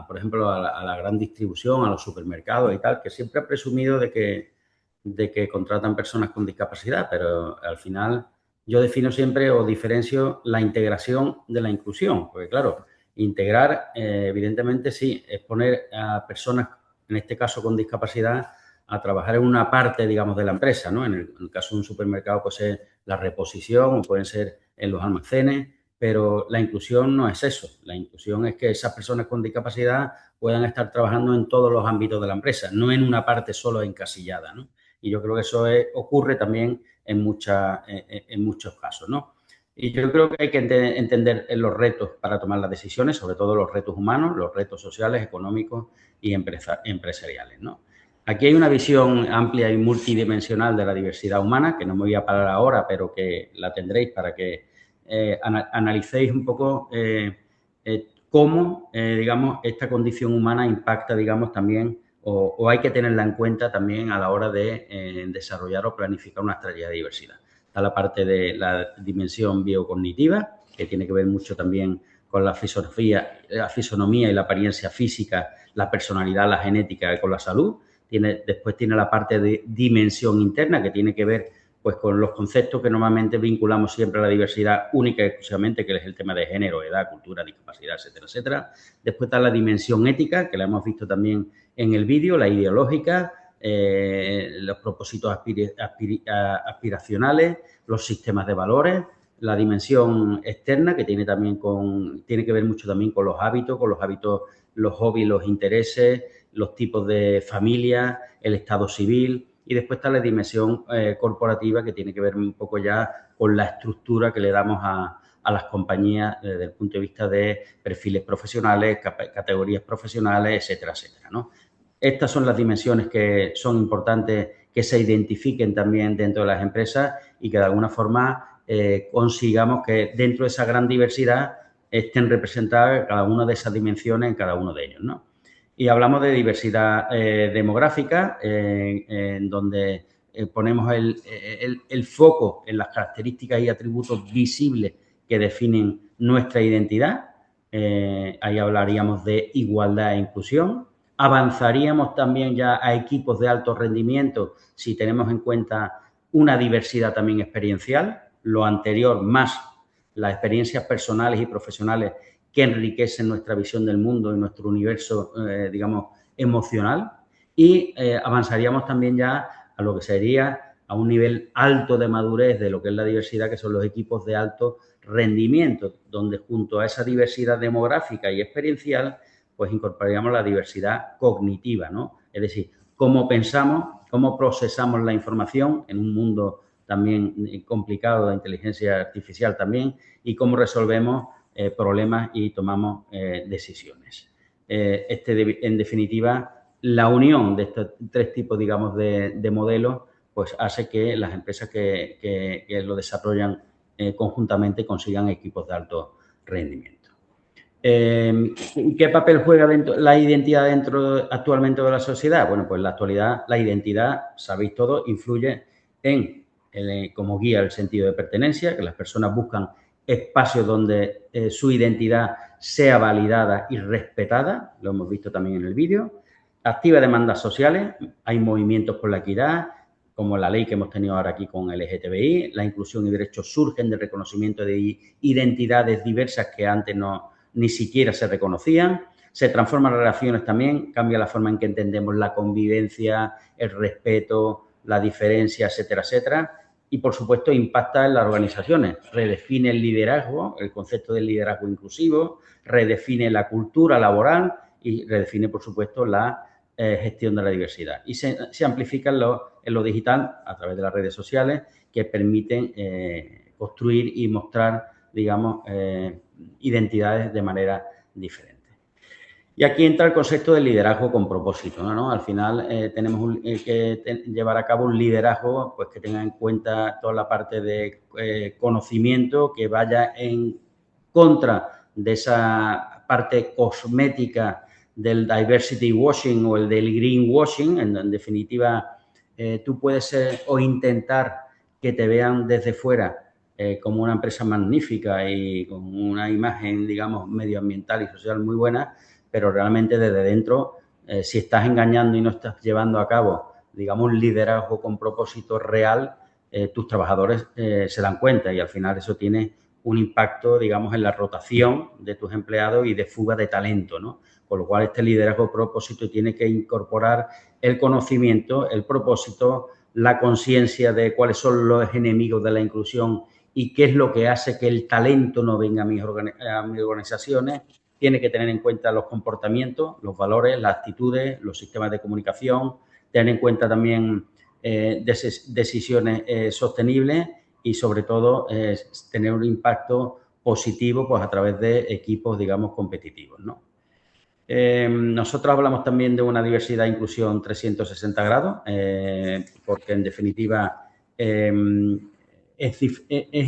por ejemplo, a la gran distribución, a los supermercados y tal, que siempre ha presumido de que contratan personas con discapacidad, pero al final yo defino siempre o diferencio la integración de la inclusión, porque claro, integrar, evidentemente sí, es poner a personas, en este caso con discapacidad, a trabajar en una parte, digamos, de la empresa, ¿no? En el caso de un supermercado puede ser la reposición o pueden ser en los almacenes, pero la inclusión no es eso. La inclusión es que esas personas con discapacidad puedan estar trabajando en todos los ámbitos de la empresa, no en una parte solo encasillada, ¿no? Y yo creo que eso ocurre también en muchos casos, ¿no? Y yo creo que hay que entender los retos para tomar las decisiones, sobre todo los retos humanos, los retos sociales, económicos y empresariales, ¿no? Aquí hay una visión amplia y multidimensional de la diversidad humana, que no me voy a parar ahora, pero que la tendréis para que analicéis un poco cómo, digamos, esta condición humana impacta, digamos, también o hay que tenerla en cuenta también a la hora de desarrollar o planificar una estrategia de diversidad. Está la parte de la dimensión biocognitiva, que tiene que ver mucho también con la fisonomía y la apariencia física, la personalidad, la genética y con la salud. Después tiene la parte de dimensión interna, que tiene que ver pues con los conceptos que normalmente vinculamos siempre a la diversidad única y exclusivamente, que es el tema de género, edad, cultura, discapacidad, etcétera, etcétera. Después está la dimensión ética, que la hemos visto también en el vídeo, la ideológica, los propósitos aspiracionales, los sistemas de valores, la dimensión externa, que tiene que ver mucho también con los hábitos, los hobbies, los intereses, los tipos de familia, el estado civil. Y después está la dimensión corporativa, que tiene que ver un poco ya con la estructura que le damos a a las compañías desde el punto de vista de perfiles profesionales, categorías profesionales, etcétera, etcétera, ¿no? Estas son las dimensiones que son importantes que se identifiquen también dentro de las empresas y que de alguna forma consigamos que dentro de esa gran diversidad estén representadas cada una de esas dimensiones en cada uno de ellos, ¿no? Y hablamos de diversidad demográfica, en donde ponemos el foco en las características y atributos visibles que definen nuestra identidad. Ahí hablaríamos de igualdad e inclusión. Avanzaríamos también ya a equipos de alto rendimiento si tenemos en cuenta una diversidad también experiencial, lo anterior más las experiencias personales y profesionales que enriquecen nuestra visión del mundo y nuestro universo, digamos, emocional. Y avanzaríamos también ya a lo que sería a un nivel alto de madurez de lo que es la diversidad, que son los equipos de alto rendimiento, donde junto a esa diversidad demográfica y experiencial, pues incorporaríamos la diversidad cognitiva, ¿no? Es decir, cómo pensamos, cómo procesamos la información en un mundo también complicado de inteligencia artificial también, y cómo resolvemos problemas y tomamos decisiones. En definitiva, la unión de estos tres tipos, digamos, de modelos, pues hace que las empresas que lo desarrollan conjuntamente consigan equipos de alto rendimiento. ¿Qué papel juega la identidad actualmente de la sociedad? Bueno, pues en la actualidad la identidad, sabéis todo, influye como guía el sentido de pertenencia, que las personas buscan espacios donde su identidad sea validada y respetada, lo hemos visto también en el vídeo. Activa demandas sociales, hay movimientos por la equidad, como la ley que hemos tenido ahora aquí con el LGTBI, la inclusión y derechos surgen del reconocimiento de identidades diversas que antes ni siquiera se reconocían. Se transforman las relaciones también, cambia la forma en que entendemos la convivencia, el respeto, la diferencia, etcétera, etcétera. Y, por supuesto, impacta en las organizaciones. Redefine el liderazgo, el concepto del liderazgo inclusivo, redefine la cultura laboral y redefine, por supuesto, la gestión de la diversidad. Y se amplifica en lo digital a través de las redes sociales que permiten construir y mostrar, digamos, identidades de manera diferente. Y aquí entra el concepto del liderazgo con propósito, ¿no? Al final tenemos que llevar a cabo un liderazgo pues, que tenga en cuenta toda la parte de conocimiento, que vaya en contra de esa parte cosmética del diversity washing o el del green washing, en definitiva tú puedes ser o intentar que te vean desde fuera como una empresa magnífica y con una imagen, digamos, medioambiental y social muy buena, pero realmente desde dentro, si estás engañando y no estás llevando a cabo, digamos, un liderazgo con propósito real, tus trabajadores se dan cuenta y al final eso tiene un impacto, digamos, en la rotación de tus empleados y de fuga de talento, ¿no? Con lo cual, este liderazgo propósito tiene que incorporar el conocimiento, el propósito, la conciencia de cuáles son los enemigos de la inclusión y qué es lo que hace que el talento no venga a mis organizaciones. Tiene que tener en cuenta los comportamientos, los valores, las actitudes, los sistemas de comunicación, tener en cuenta también decisiones sostenibles y, sobre todo, tener un impacto positivo pues, a través de equipos, digamos, competitivos, ¿no? Nosotros hablamos también de una diversidad e inclusión 360 grados, porque, en definitiva, es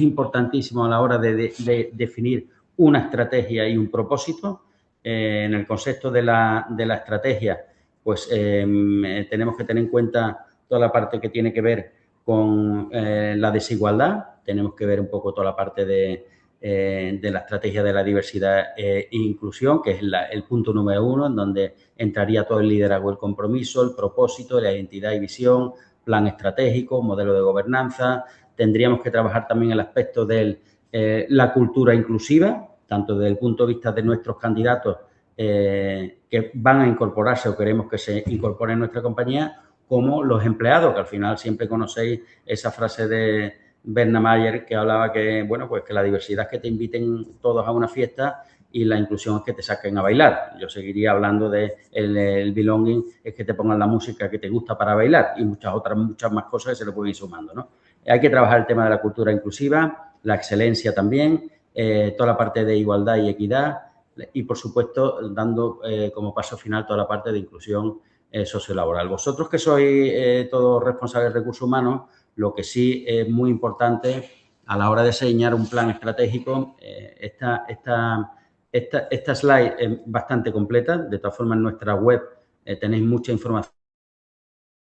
importantísimo a la hora de definir una estrategia y un propósito. En el concepto de la estrategia, pues tenemos que tener en cuenta toda la parte que tiene que ver con la desigualdad, tenemos que ver un poco toda la parte de la estrategia de la diversidad e inclusión, que es el punto número 1, en donde entraría todo el liderazgo, el compromiso, el propósito, la identidad y visión, plan estratégico, modelo de gobernanza. Tendríamos que trabajar también el aspecto de la cultura inclusiva, tanto desde el punto de vista de nuestros candidatos que van a incorporarse o queremos que se incorporen en nuestra compañía, como los empleados, que al final siempre conocéis esa frase de Berna Mayer que hablaba que, bueno, pues que la diversidad es que te inviten todos a una fiesta y la inclusión es que te saquen a bailar. Yo seguiría hablando de el belonging, es que te pongan la música que te gusta para bailar y muchas más cosas que se le pueden ir sumando, ¿no? Hay que trabajar el tema de la cultura inclusiva, la excelencia también, toda la parte de igualdad y equidad y, por supuesto, dando como paso final toda la parte de inclusión sociolaboral. Vosotros que sois todos responsables de recursos humanos, lo que sí es muy importante a la hora de diseñar un plan estratégico, esta slide es bastante completa. De todas formas, en nuestra web tenéis mucha información,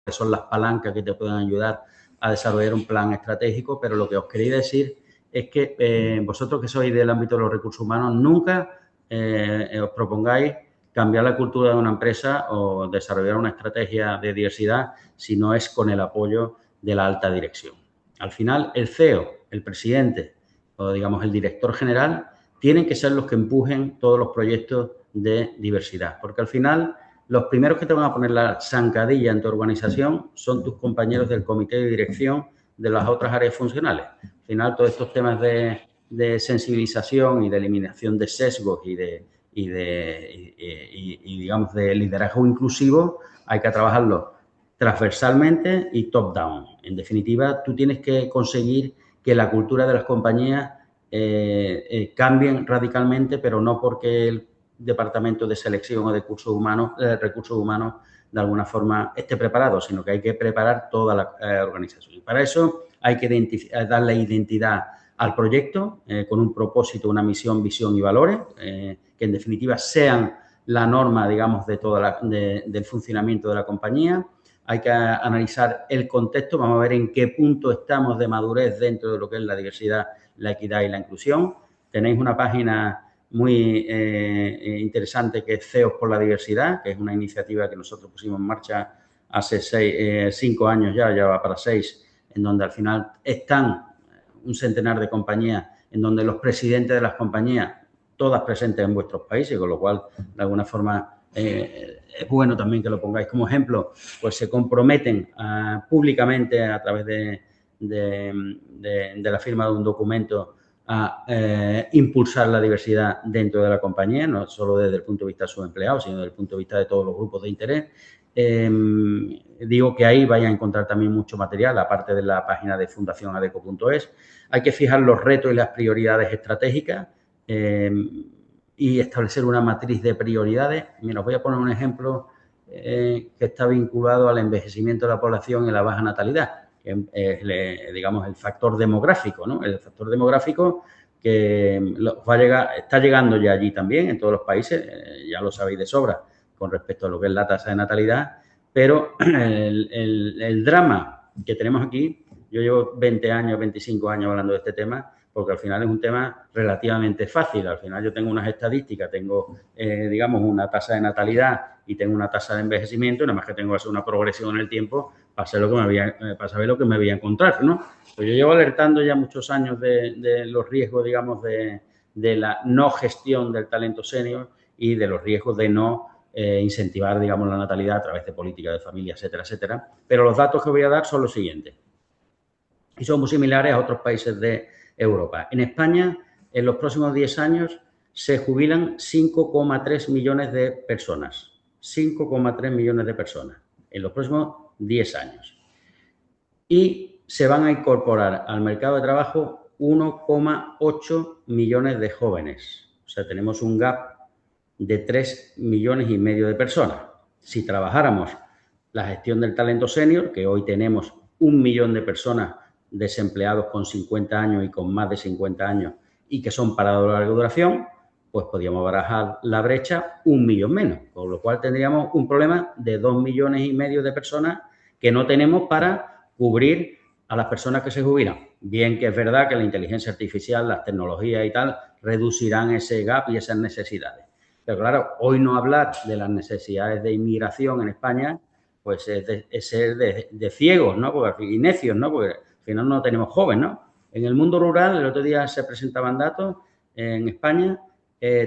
que son las palancas que te pueden ayudar a desarrollar un plan estratégico, pero lo que os quería decir es que vosotros que sois del ámbito de los recursos humanos, nunca os propongáis cambiar la cultura de una empresa o desarrollar una estrategia de diversidad si no es con el apoyo de la alta dirección. Al final, el CEO, el presidente o, digamos, el director general tienen que ser los que empujen todos los proyectos de diversidad, porque al final los primeros que te van a poner la zancadilla en tu organización son tus compañeros del comité de dirección de las otras áreas funcionales. Al final, todos estos temas de sensibilización y de eliminación de sesgos y digamos, de liderazgo inclusivo, hay que trabajarlo transversalmente y top-down. En definitiva, tú tienes que conseguir que la cultura de las compañías cambien radicalmente, pero no porque el departamento de selección o de recursos humanos de alguna forma esté preparado, sino que hay que preparar toda la organización. Y para eso hay que darle identidad al proyecto con un propósito, una misión, visión y valores que en definitiva sean la norma, digamos, del funcionamiento de la compañía. Hay que analizar el contexto, vamos a ver en qué punto estamos de madurez dentro de lo que es la diversidad, la equidad y la inclusión. Tenéis una página muy interesante que es CEOs por la Diversidad, que es una iniciativa que nosotros pusimos en marcha hace 5 años ya va para 6, en donde al final están un centenar de compañías, en donde los presidentes de las compañías, todas presentes en vuestros países, con lo cual, de alguna forma, es bueno también que lo pongáis como ejemplo, pues se comprometen públicamente a través de la firma de un documento a impulsar la diversidad dentro de la compañía, no solo desde el punto de vista de sus empleados, sino desde el punto de vista de todos los grupos de interés. Digo que ahí vais a encontrar también mucho material, aparte de la página de fundacionadeco.es. Hay que fijar los retos y las prioridades estratégicas y establecer una matriz de prioridades. Mira, os voy a poner un ejemplo que está vinculado al envejecimiento de la población y la baja natalidad, que es, digamos, el factor demográfico, ¿no? El factor demográfico que está llegando ya allí también, en todos los países, ya lo sabéis de sobra, con respecto a lo que es la tasa de natalidad, pero el drama que tenemos aquí, yo llevo 20 años, 25 años hablando de este tema, porque al final es un tema relativamente fácil. Al final yo tengo unas estadísticas, tengo, digamos, una tasa de natalidad y tengo una tasa de envejecimiento, nada más que tengo que hacer una progresión en el tiempo para saber lo que me voy a encontrar, ¿no? Pues yo llevo alertando ya muchos años de los riesgos, digamos, de la no gestión del talento senior y de los riesgos de no incentivar, digamos, la natalidad a través de políticas de familia, etcétera, etcétera. Pero los datos que voy a dar son los siguientes. Y son muy similares a otros países de Europa. En España, en los próximos 10 años, se jubilan 5,3 millones de personas. 5,3 millones de personas en los próximos 10 años. Y se van a incorporar al mercado de trabajo 1,8 millones de jóvenes. O sea, tenemos un gap de 3 millones y medio de personas. Si trabajáramos la gestión del talento senior, que hoy tenemos 1 millón de personas desempleados con 50 años y con más de 50 años y que son parados de larga duración, pues podríamos barajar la brecha 1 millón menos, con lo cual tendríamos un problema de 2 millones y medio de personas que no tenemos para cubrir a las personas que se jubilan. Bien que es verdad que la inteligencia artificial, las tecnologías y tal, reducirán ese gap y esas necesidades. Pero claro, hoy no hablar de las necesidades de inmigración en España, pues es ser de ciegos, ¿no? Y necios, ¿no? Porque al final no tenemos jóvenes, ¿no? En el mundo rural, el otro día se presentaban datos en España,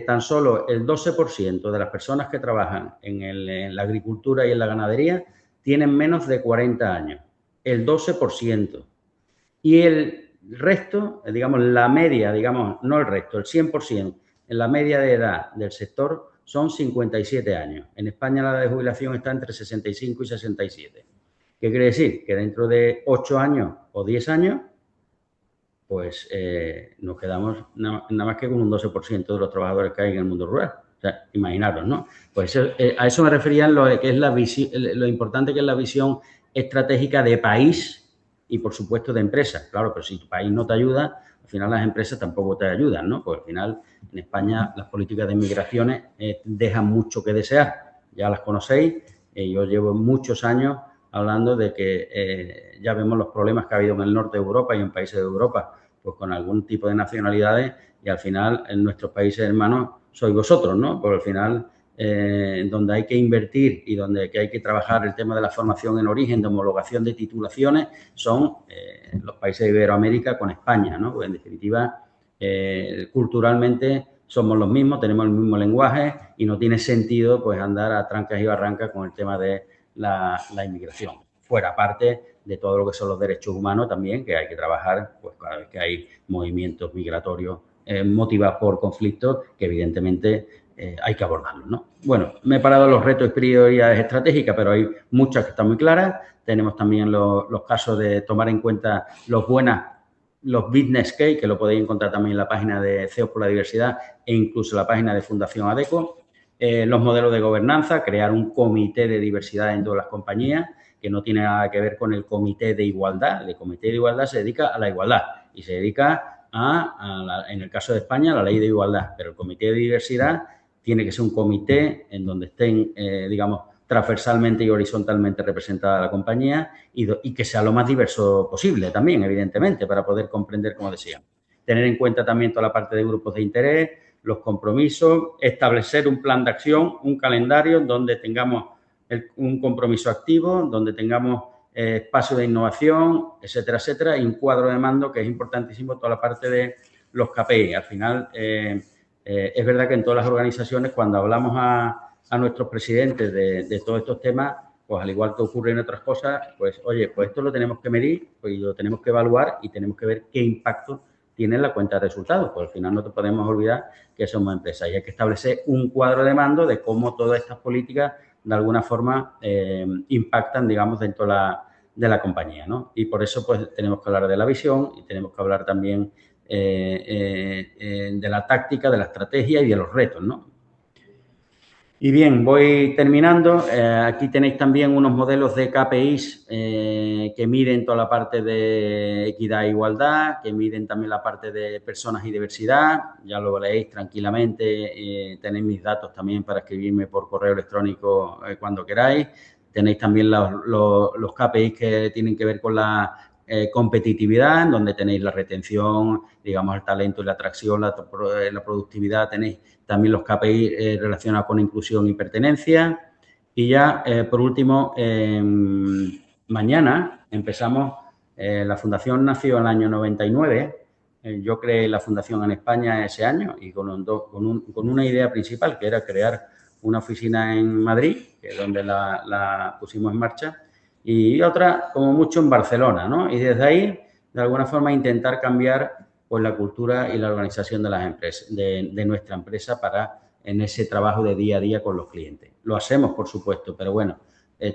tan solo el 12% de las personas que trabajan en la agricultura y en la ganadería tienen menos de 40 años. El 12%. Y el resto, digamos, la media, digamos, no el resto, el 100%, en la media de edad del sector son 57 años. En España la edad de jubilación está entre 65 y 67. ¿Qué quiere decir? Que dentro de 8 años o 10 años, pues nos quedamos nada más que con un 12% de los trabajadores que hay en el mundo rural. O sea, imaginaros, ¿no? Pues a eso me refería en lo que es lo importante que es la visión estratégica de país y, por supuesto, de empresa. Claro, pero si tu país no te ayuda, al final las empresas tampoco te ayudan, ¿no? Porque al final en España las políticas de migraciones dejan mucho que desear. Ya las conocéis. Yo llevo muchos años hablando de que ya vemos los problemas que ha habido en el norte de Europa y en países de Europa, pues con algún tipo de nacionalidades, y al final en nuestros países hermanos sois vosotros, ¿no? Porque al final donde hay que invertir y donde hay que trabajar el tema de la formación en origen, de homologación de titulaciones, son los países de Iberoamérica con España, ¿no? Porque en definitiva, culturalmente somos los mismos, tenemos el mismo lenguaje y no tiene sentido pues andar a trancas y barrancas con el tema de la inmigración. Fuera parte de todo lo que son los derechos humanos también, que hay que trabajar pues cada vez que hay movimientos migratorios motivados por conflictos, que evidentemente hay que abordarlos, ¿no? Bueno, me he parado en los retos y prioridades estratégicas, pero hay muchas que están muy claras. Tenemos también los casos de tomar en cuenta los business case, que lo podéis encontrar también en la página de CEOs por la Diversidad e incluso la página de Fundación ADECO. Los modelos de gobernanza, crear un comité de diversidad en todas las compañías, que no tiene nada que ver con el comité de igualdad. El comité de igualdad se dedica a la igualdad y se dedica en el caso de España, a la ley de igualdad, pero el comité de diversidad tiene que ser un comité en donde estén, digamos, transversalmente y horizontalmente representada la compañía y que sea lo más diverso posible también, evidentemente, para poder comprender, como decía. Tener en cuenta también toda la parte de grupos de interés, los compromisos, establecer un plan de acción, un calendario donde tengamos un compromiso activo, donde tengamos espacio de innovación, etcétera, etcétera, y un cuadro de mando que es importantísimo, toda la parte de los KPI. Al final, es verdad que en todas las organizaciones, cuando hablamos a nuestros presidentes de todos estos temas, pues al igual que ocurre en otras cosas, pues oye, pues esto lo tenemos que medir, pues lo tenemos que evaluar y tenemos que ver qué impacto tiene en la cuenta de resultados. Pues al final no te podemos olvidar que somos empresas y hay que establecer un cuadro de mando de cómo todas estas políticas de alguna forma impactan, digamos, dentro de la compañía, ¿no? Y por eso pues tenemos que hablar de la visión y tenemos que hablar también de la táctica, de la estrategia y de los retos, ¿no? Y bien, voy terminando. Aquí tenéis también unos modelos de KPIs que miden toda la parte de equidad e igualdad, que miden también la parte de personas y diversidad. Ya lo leéis tranquilamente. Tenéis mis datos también para escribirme por correo electrónico cuando queráis. Tenéis también los KPIs que tienen que ver con la competitividad, en donde tenéis la retención, digamos, el talento y la atracción, la productividad. Tenéis también los KPI relacionados con inclusión y pertenencia. Y ya, por último, mañana empezamos. La Fundación nació en el año 99. Yo creé la Fundación en España ese año y con una idea principal, que era crear una oficina en Madrid, que es donde la pusimos en marcha, y otra, como mucho, en Barcelona, ¿no? Y desde ahí, de alguna forma, intentar cambiar pues la cultura y la organización de las empresas, de nuestra empresa en ese trabajo de día a día con los clientes. Lo hacemos, por supuesto, pero bueno,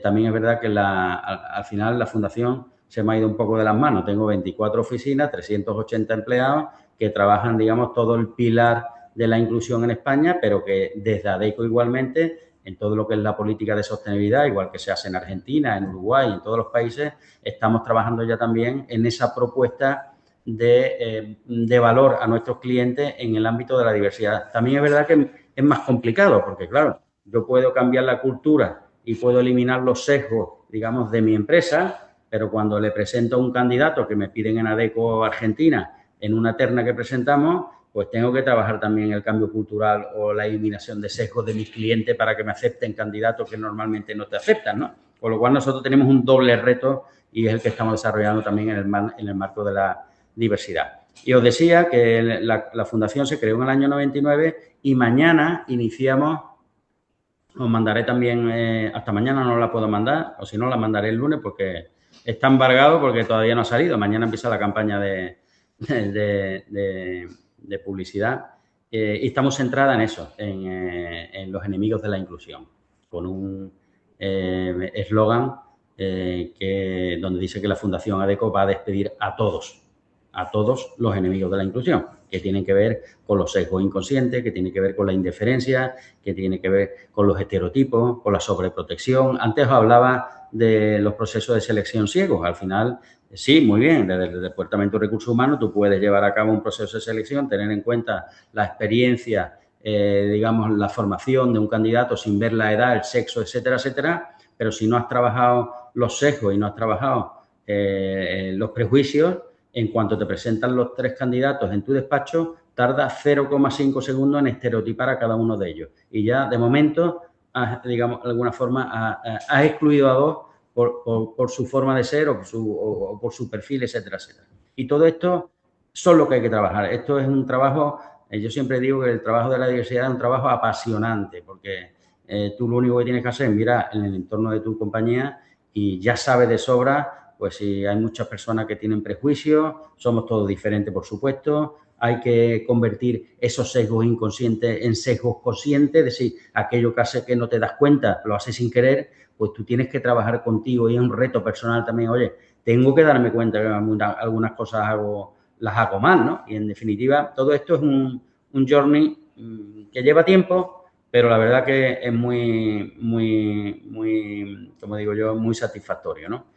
también es verdad que al final la fundación se me ha ido un poco de las manos. Tengo 24 oficinas, 380 empleados que trabajan, digamos, todo el pilar de la inclusión en España, pero que desde ADECO igualmente, en todo lo que es la política de sostenibilidad, igual que se hace en Argentina, en Uruguay, en todos los países, estamos trabajando ya también en esa propuesta de valor a nuestros clientes en el ámbito de la diversidad. También es verdad que es más complicado porque, claro, yo puedo cambiar la cultura y puedo eliminar los sesgos, digamos, de mi empresa, pero cuando le presento a un candidato que me piden en ADECO Argentina, en una terna que presentamos, pues tengo que trabajar también el cambio cultural o la eliminación de sesgos de mis clientes para que me acepten candidatos que normalmente no te aceptan, ¿no? Con lo cual nosotros tenemos un doble reto y es el que estamos desarrollando también en el marco de la diversidad. Y os decía que la fundación se creó en el año 99 y mañana iniciamos, os mandaré también, hasta mañana no la puedo mandar, o si no la mandaré el lunes porque está embargado porque todavía no ha salido. Mañana empieza la campaña de publicidad y estamos centradas en eso, en los enemigos de la inclusión, con un eslogan donde dice que la Fundación ADECO va a despedir a todos a todos los enemigos de la inclusión, que tienen que ver con los sesgos inconscientes, que tienen que ver con la indiferencia, que tienen que ver con los estereotipos, con la sobreprotección. Antes os hablaba de los procesos de selección ciegos. Al final, sí, muy bien, desde el Departamento de Recursos Humanos tú puedes llevar a cabo un proceso de selección, tener en cuenta la experiencia, digamos, la formación de un candidato sin ver la edad, el sexo, etcétera, etcétera, pero si no has trabajado los sesgos y no has trabajado los prejuicios, en cuanto te presentan los 3 candidatos en tu despacho, tarda 0,5 segundos en estereotipar a cada uno de ellos. Y ya, de momento, digamos, de alguna forma, has excluido a 2 por su forma de ser o por su perfil, etcétera, etcétera. Y todo esto son lo que hay que trabajar. Esto es un trabajo, yo siempre digo que el trabajo de la diversidad es un trabajo apasionante, porque tú lo único que tienes que hacer es mirar en el entorno de tu compañía y ya sabes de sobra, pues si hay muchas personas que tienen prejuicios, somos todos diferentes, por supuesto, hay que convertir esos sesgos inconscientes en sesgos conscientes, es decir, aquello que hace que no te das cuenta, lo haces sin querer, pues tú tienes que trabajar contigo y es un reto personal también, oye, tengo que darme cuenta que algunas cosas las hago mal, ¿no? Y en definitiva, todo esto es un journey que lleva tiempo, pero la verdad que es muy, como digo yo, muy satisfactorio, ¿no?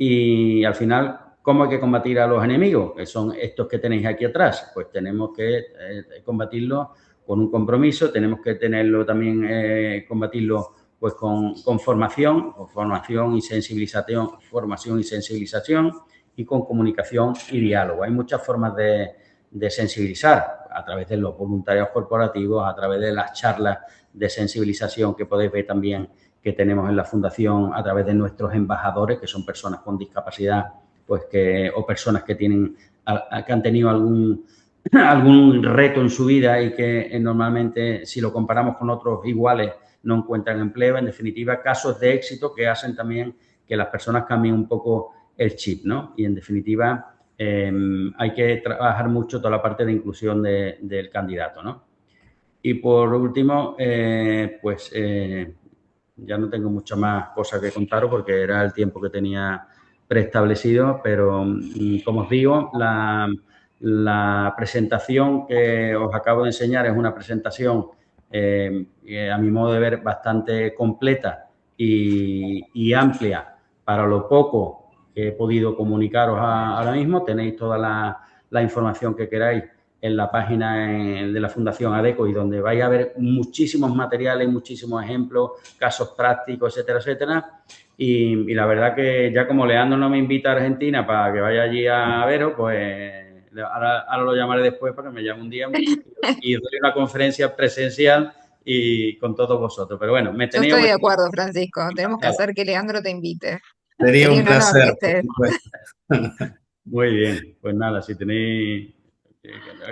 Y al final, ¿cómo hay que combatir a los enemigos? Que son estos que tenéis aquí atrás. Pues tenemos que combatirlos con un compromiso, tenemos que tenerlo también, combatirlo pues con formación y sensibilización, y con comunicación y diálogo. Hay muchas formas de sensibilizar a través de los voluntarios corporativos, a través de las charlas de sensibilización que podéis ver también que tenemos en la Fundación a través de nuestros embajadores, que son personas con discapacidad pues o personas que han tenido algún reto en su vida y que normalmente, si lo comparamos con otros iguales, no encuentran empleo. En definitiva, casos de éxito que hacen también que las personas cambien un poco el chip, ¿no? Y en definitiva, hay que trabajar mucho toda la parte de inclusión del candidato, ¿no? Y por último, ya no tengo muchas más cosas que contaros porque era el tiempo que tenía preestablecido, pero como os digo, la presentación que os acabo de enseñar es una presentación, a mi modo de ver, bastante completa y amplia para lo poco que he podido comunicaros ahora mismo. Tenéis toda la información que queráis en la página de la Fundación ADECO y donde vais a ver muchísimos materiales, muchísimos ejemplos, casos prácticos, etcétera, etcétera. Y la verdad que ya como Leandro no me invita a Argentina para que vaya allí a veros, pues ahora lo llamaré después para que me llame un día y doy una conferencia presencial y con todos vosotros. Pero bueno, me Yo tenéis estoy de vuestra... acuerdo, Francisco. Tenemos que hacer que Leandro te invite. Sería Sería un un honor que placer, por estés. supuesto. Muy bien, pues nada, si tenéis...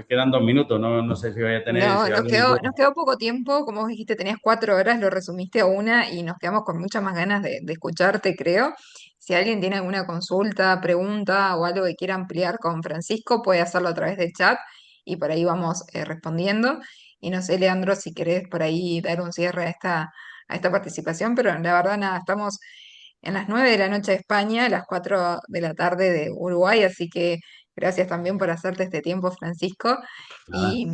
Quedan 2 minutos, no sé si voy a tener... No, Si nos quedó poco tiempo. Como vos dijiste, tenías 4 horas, lo resumiste a una y nos quedamos con muchas más ganas de escucharte, creo. Si alguien tiene alguna consulta, pregunta o algo que quiera ampliar con Francisco, puede hacerlo a través del chat y por ahí vamos respondiendo. Y no sé, Leandro, si querés por ahí dar un cierre a esta participación, pero la verdad, nada, estamos en las 9 de la noche de España, las 4 de la tarde de Uruguay, así que gracias también por hacerte este tiempo, Francisco. nada, Y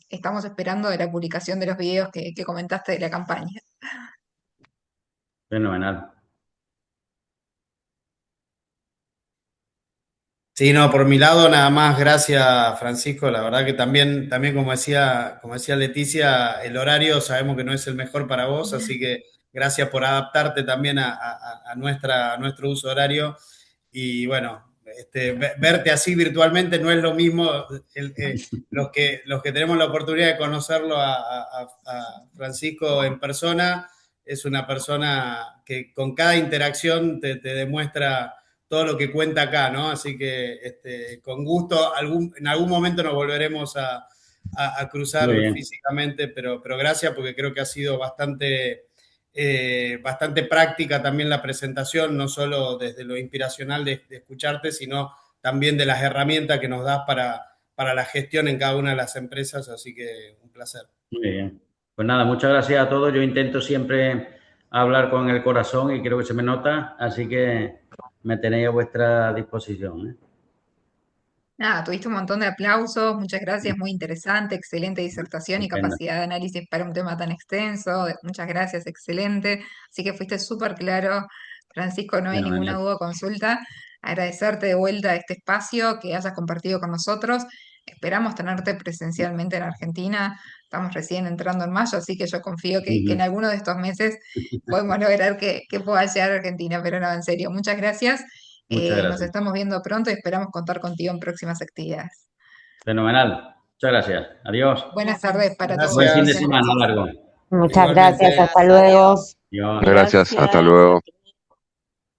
estamos esperando de la publicación de los videos que comentaste de la campaña. fenomenal. Sí, no, por mi lado nada más, gracias Francisco, la verdad que también como decía Leticia, el horario sabemos que no es el mejor para vos, así que gracias por adaptarte también a nuestro uso horario y bueno, verte así virtualmente no es lo mismo, los que tenemos la oportunidad de conocerlo a Francisco en persona, es una persona que con cada interacción te demuestra todo lo que cuenta acá, ¿no? Así que con gusto, en algún momento nos volveremos a Muy cruzar bien. físicamente, pero gracias porque creo que ha sido bastante práctica también la presentación, no solo desde lo inspiracional de escucharte, sino también de las herramientas que nos das para la gestión en cada una de las empresas, así que un placer. Muy bien. Pues nada, muchas gracias a todos. Yo intento siempre hablar con el corazón y creo que se me nota, así que me tenéis a vuestra disposición, ¿eh? Nada, tuviste un montón de aplausos, muchas gracias, muy interesante, excelente disertación y Estupendo. capacidad de análisis para un tema tan extenso. Muchas gracias, excelente. Así que fuiste súper claro, Francisco, no hay ninguna Fenomenal. duda o consulta. Agradecerte de vuelta este espacio que hayas compartido con nosotros. Esperamos tenerte presencialmente en Argentina. Estamos recién entrando en mayo, así que yo confío que en alguno de estos meses podemos lograr que pueda llegar a Argentina, pero no, en serio, muchas gracias. Muchas Nos gracias. estamos viendo pronto y esperamos contar contigo en próximas actividades. Fenomenal. Muchas gracias. Adiós. Buenas tardes para Buen todos. fin de Muchas Gracias. semana gracias. largo. Muchas Igualmente. gracias, hasta luego. Adiós. Gracias, hasta luego.